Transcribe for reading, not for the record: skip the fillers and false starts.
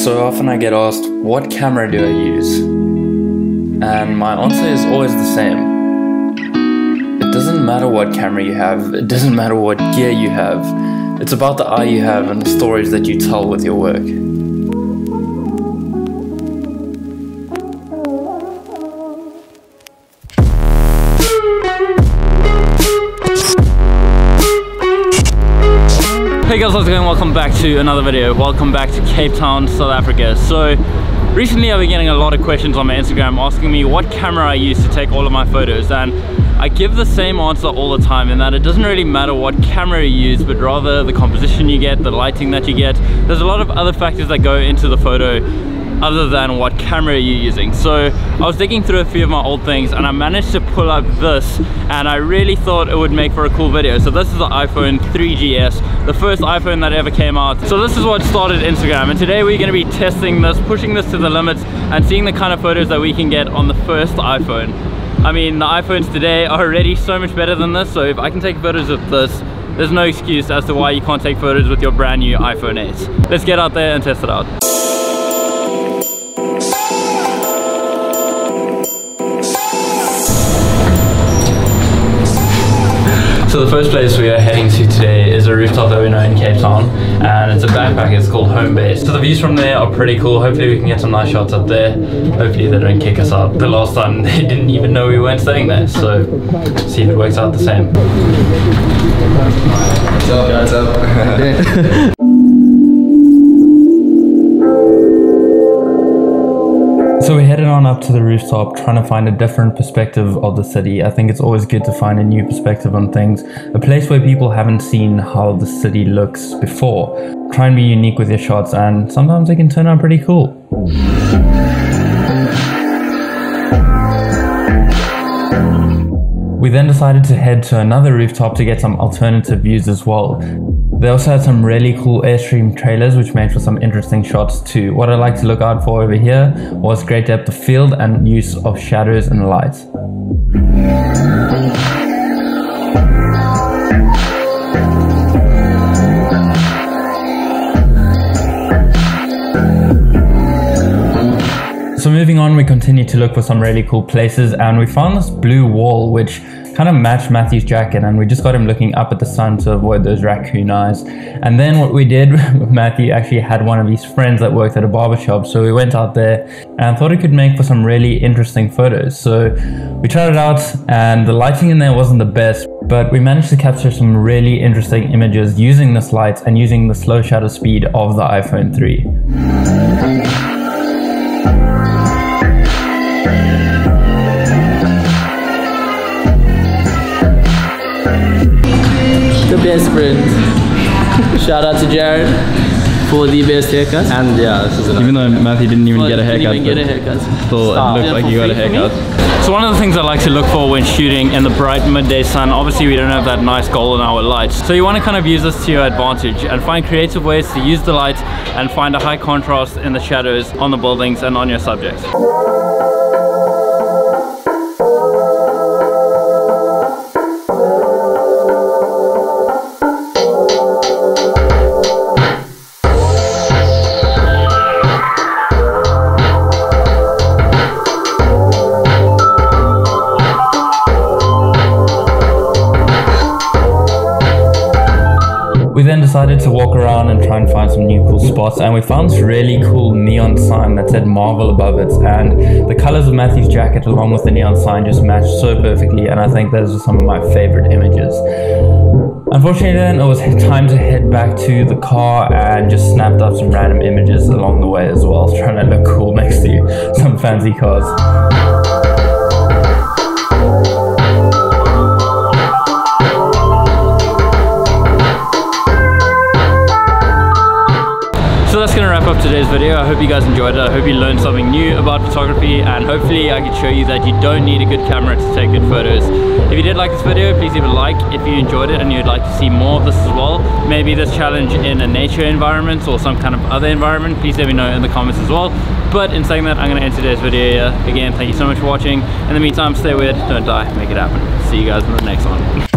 So often I get asked, what camera do I use? And my answer is always the same. It doesn't matter what camera you have, it doesn't matter what gear you have. It's about the eye you have and the stories that you tell with your work. Hey guys, how's it going? Welcome back to another video. Welcome back to Cape Town, South Africa. So recently I've been getting a lot of questions on my Instagram asking me what camera I use to take all of my photos, and I give the same answer all the time, in that it doesn't really matter what camera you use, but rather the composition you get, the lighting that you get. There's a lot of other factors that go into the photo other than what camera you're using. So I was digging through a few of my old things and I managed to pull up this, and I really thought it would make for a cool video. So this is the iPhone 3GS, the first iPhone that ever came out. So this is what started Instagram, and today we're going to be testing this, pushing this to the limits and seeing the kind of photos that we can get on the first iPhone. I mean, the iPhones today are already so much better than this, so if I can take photos with this, there's no excuse as to why you can't take photos with your brand new iPhone 8. Let's get out there and test it out. So the first place we are heading to today is a rooftop that we know in Cape Town, and it's a backpack. It's called Home Base. So the views from there are pretty cool. Hopefully we can get some nice shots up there. Hopefully they don't kick us out. The last time they didn't even know we weren't staying there, so see if it works out the same. What's up? What's up? So we're heading on up to the rooftop, trying to find a different perspective of the city. I think it's always good to find a new perspective on things, a place where people haven't seen how the city looks before. Try and be unique with your shots, and sometimes they can turn out pretty cool. We then decided to head to another rooftop to get some alternative views as well. They also had some really cool Airstream trailers which made for some interesting shots too. What I like to look out for over here was great depth of field and use of shadows and light. So moving on, we continued to look for some really cool places, and we found this blue wall which kind of matched Matthew's jacket, and we just got him looking up at the sun to avoid those raccoon eyes. And then what we did, Matthew actually had one of his friends that worked at a barbershop, so we went out there and thought it could make for some really interesting photos. So we tried it out, and the lighting in there wasn't the best, but we managed to capture some really interesting images using this light and using the slow shutter speed of the iPhone 3. The best friend. Shout out to Jared for the best haircut. And yeah, this is Even though Matthew didn't even get a haircut, still it looked like you got a haircut. So one of the things I like to look for when shooting in the bright midday sun, obviously we don't have that nice golden hour light, so you want to kind of use this to your advantage and find creative ways to use the light and find a high contrast in the shadows on the buildings and on your subjects. We then decided to walk around and try and find some new cool spots, and we found this really cool neon sign that said Marvel above it, and the colors of Matthew's jacket along with the neon sign just matched so perfectly, and I think those are some of my favorite images. Unfortunately then it was time to head back to the car and just snapped up some random images along the way as well, trying to look cool next to some fancy cars. So that's going to wrap up today's video. I hope you guys enjoyed it. I hope you learned something new about photography, and hopefully I could show you that you don't need a good camera to take good photos. If you did like this video, please leave a like. If you enjoyed it and you'd like to see more of this as well, maybe this challenge in a nature environment or some kind of other environment, please let me know in the comments as well. But in saying that, I'm going to end today's video here. Again, thank you so much for watching. In the meantime, stay weird, don't die, make it happen. See you guys in the next one.